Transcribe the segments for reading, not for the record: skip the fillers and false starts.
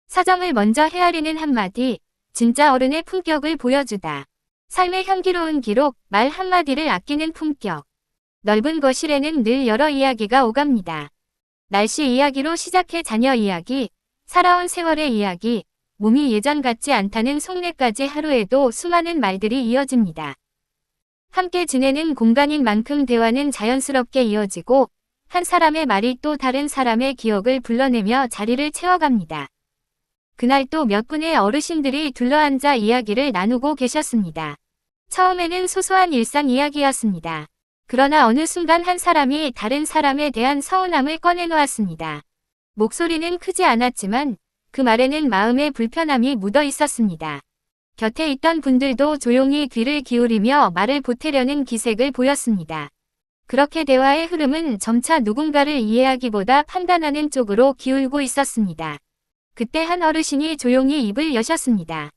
사정을 먼저 헤아리는 한마디, 진짜 어른의 품격을 보여주다. 삶의 향기로운 기록, 말 한마디를 아끼는 품격. 넓은 거실에는 늘 여러 이야기가 오갑니다. 날씨 이야기로 시작해 자녀 이야기, 살아온 세월의 이야기, 몸이 예전 같지 않다는 속내까지 하루에도 수많은 말들이 이어집니다. 함께 지내는 공간인 만큼 대화는 자연스럽게 이어지고 한 사람의 말이 또 다른 사람의 기억을 불러내며 자리를 채워갑니다. 그날 또 몇 분의 어르신들이 둘러앉아 이야기를 나누고 계셨습니다. 처음에는 소소한 일상 이야기였습니다. 그러나 어느 순간 한 사람이 다른 사람에 대한 서운함을 꺼내놓았습니다. 목소리는 크지 않았지만 그 말에는 마음의 불편함이 묻어 있었습니다. 곁에 있던 분들도 조용히 귀를 기울이며 말을 보태려는 기색을 보였습니다. 그렇게 대화의 흐름은 점차 누군가를 이해하기보다 판단하는 쪽으로 기울고 있었습니다. 그때 한 어르신이 조용히 입을 여셨습니다.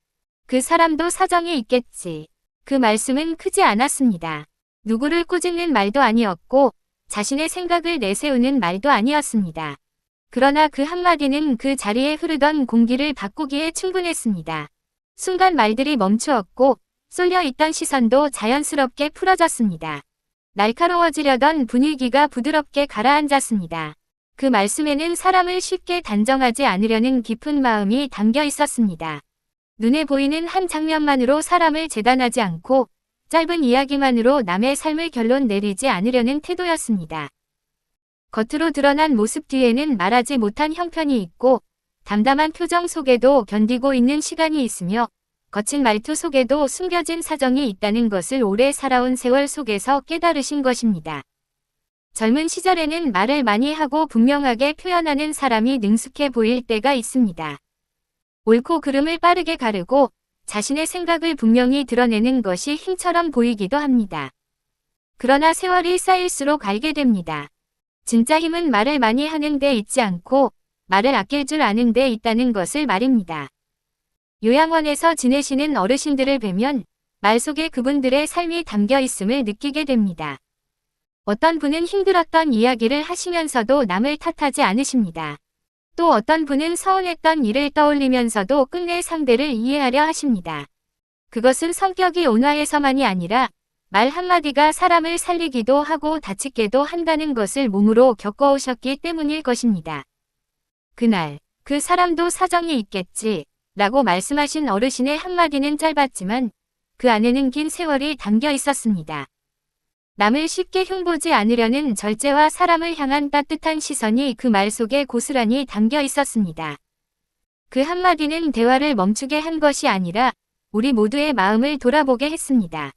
그 사람도 사정이 있겠지. 그 말씀은 크지 않았습니다. 누구를 꾸짖는 말도 아니었고 자신의 생각을 내세우는 말도 아니었습니다. 그러나 그 한마디는 그 자리에 흐르던 공기를 바꾸기에 충분했습니다. 순간 말들이 멈추었고 쏠려있던 시선도 자연스럽게 풀어졌습니다. 날카로워지려던 분위기가 부드럽게 가라앉았습니다. 그 말씀에는 사람을 쉽게 단정하지 않으려는 깊은 마음이 담겨 있었습니다. 눈에 보이는 한 장면만으로 사람을 재단하지 않고 짧은 이야기만으로 남의 삶을 결론 내리지 않으려는 태도였습니다. 겉으로 드러난 모습 뒤에는 말하지 못한 형편이 있고 담담한 표정 속에도 견디고 있는 시간이 있으며 거친 말투 속에도 숨겨진 사정이 있다는 것을 오래 살아온 세월 속에서 깨달으신 것입니다. 젊은 시절에는 말을 많이 하고 분명하게 표현하는 사람이 능숙해 보일 때가 있습니다. 옳고 그름을 빠르게 가르고 자신의 생각을 분명히 드러내는 것이 힘처럼 보이기도 합니다. 그러나 세월이 쌓일수록 알게 됩니다. 진짜 힘은 말을 많이 하는 데 있지 않고 말을 아낄 줄 아는 데 있다는 것을 말입니다. 요양원에서 지내시는 어르신들을 뵈면 말 속에 그분들의 삶이 담겨 있음을 느끼게 됩니다. 어떤 분은 힘들었던 이야기를 하시면서도 남을 탓하지 않으십니다. 또 어떤 분은 서운했던 일을 떠올리면서도 끝내 상대를 이해하려 하십니다. 그것은 성격이 온화해서만이 아니라 말 한마디가 사람을 살리기도 하고 다치게도 한다는 것을 몸으로 겪어오셨기 때문일 것입니다. 그날 그 사람도 사정이 있겠지 라고 말씀하신 어르신의 한마디는 짧았지만 그 안에는 긴 세월이 담겨 있었습니다. 남을 쉽게 흉보지 않으려는 절제와 사람을 향한 따뜻한 시선이 그 말 속에 고스란히 담겨 있었습니다. 그 한마디는 대화를 멈추게 한 것이 아니라 우리 모두의 마음을 돌아보게 했습니다.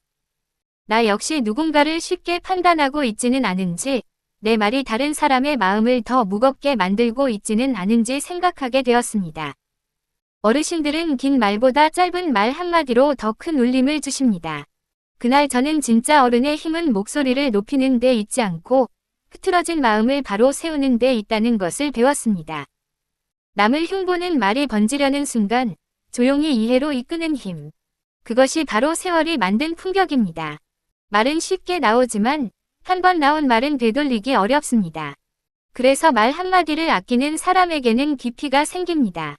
나 역시 누군가를 쉽게 판단하고 있지는 않은지, 내 말이 다른 사람의 마음을 더 무겁게 만들고 있지는 않은지 생각하게 되었습니다. 어르신들은 긴 말보다 짧은 말 한마디로 더 큰 울림을 주십니다. 그날 저는 진짜 어른의 힘은 목소리를 높이는 데 있지 않고 흐트러진 마음을 바로 세우는 데 있다는 것을 배웠습니다. 남을 흉보는 말이 번지려는 순간 조용히 이해로 이끄는 힘. 그것이 바로 세월이 만든 품격입니다. 말은 쉽게 나오지만 한 번 나온 말은 되돌리기 어렵습니다. 그래서 말 한마디를 아끼는 사람에게는 깊이가 생깁니다.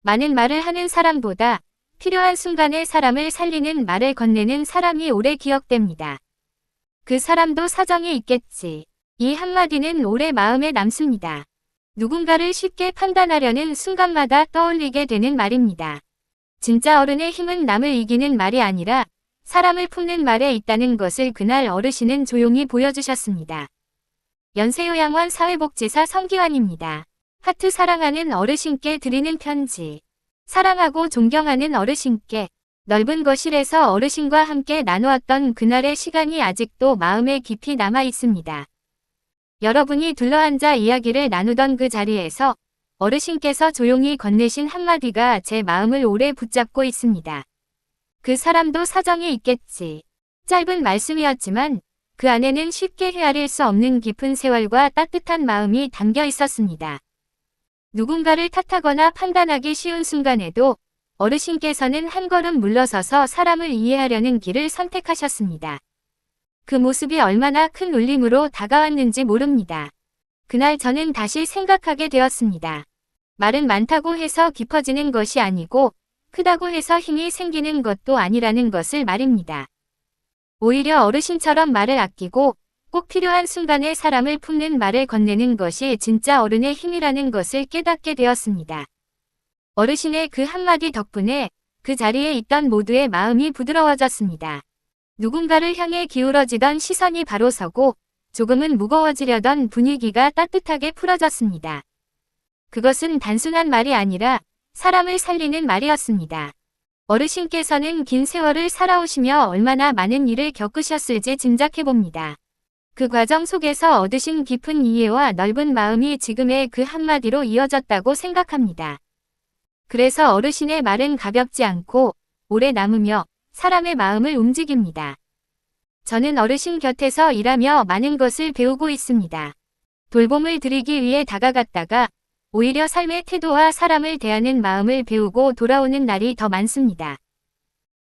많은 말을 하는 사람보다 필요한 순간에 사람을 살리는 말을 건네는 사람이 오래 기억됩니다. 그 사람도 사정이 있겠지. 이 한마디는 오래 마음에 남습니다. 누군가를 쉽게 판단하려는 순간마다 떠올리게 되는 말입니다. 진짜 어른의 힘은 남을 이기는 말이 아니라 사람을 품는 말에 있다는 것을 그날 어르신은 조용히 보여주셨습니다. 연세요양원 사회복지사 성기환입니다. 하트 사랑하는 어르신께 드리는 편지. 사랑하고 존경하는 어르신께, 넓은 거실에서 어르신과 함께 나누었던 그날의 시간이 아직도 마음에 깊이 남아 있습니다. 여러분이 둘러앉아 이야기를 나누던 그 자리에서 어르신께서 조용히 건네신 한마디가 제 마음을 오래 붙잡고 있습니다. 그 사람도 사정이 있겠지. 짧은 말씀이었지만 그 안에는 쉽게 헤아릴 수 없는 깊은 세월과 따뜻한 마음이 담겨 있었습니다. 누군가를 탓하거나 판단하기 쉬운 순간에도 어르신께서는 한 걸음 물러서서 사람을 이해하려는 길을 선택하셨습니다. 그 모습이 얼마나 큰 울림으로 다가왔는지 모릅니다. 그날 저는 다시 생각하게 되었습니다. 말은 많다고 해서 깊어지는 것이 아니고 크다고 해서 힘이 생기는 것도 아니라는 것을 말입니다. 오히려 어르신처럼 말을 아끼고 꼭 필요한 순간에 사람을 품는 말을 건네는 것이 진짜 어른의 힘이라는 것을 깨닫게 되었습니다. 어르신의 그 한마디 덕분에 그 자리에 있던 모두의 마음이 부드러워졌습니다. 누군가를 향해 기울어지던 시선이 바로 서고 조금은 무거워지려던 분위기가 따뜻하게 풀어졌습니다. 그것은 단순한 말이 아니라 사람을 살리는 말이었습니다. 어르신께서는 긴 세월을 살아오시며 얼마나 많은 일을 겪으셨을지 짐작해봅니다. 그 과정 속에서 얻으신 깊은 이해와 넓은 마음이 지금의 그 한마디로 이어졌다고 생각합니다. 그래서 어르신의 말은 가볍지 않고 오래 남으며 사람의 마음을 움직입니다. 저는 어르신 곁에서 일하며 많은 것을 배우고 있습니다. 돌봄을 드리기 위해 다가갔다가 오히려 삶의 태도와 사람을 대하는 마음을 배우고 돌아오는 날이 더 많습니다.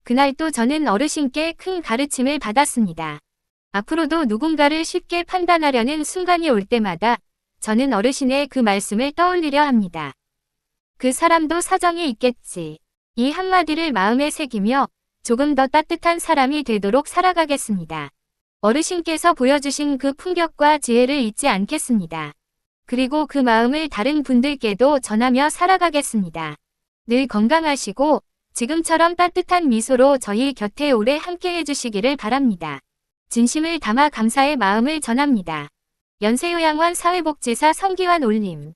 그날 또 저는 어르신께 큰 가르침을 받았습니다. 앞으로도 누군가를 쉽게 판단하려는 순간이 올 때마다 저는 어르신의 그 말씀을 떠올리려 합니다. 그 사람도 사정이 있겠지. 이 한마디를 마음에 새기며 조금 더 따뜻한 사람이 되도록 살아가겠습니다. 어르신께서 보여주신 그 품격과 지혜를 잊지 않겠습니다. 그리고 그 마음을 다른 분들께도 전하며 살아가겠습니다. 늘 건강하시고 지금처럼 따뜻한 미소로 저희 곁에 오래 함께 해주시기를 바랍니다. 진심을 담아 감사의 마음을 전합니다. 연세요양원 사회복지사 성기환 올림.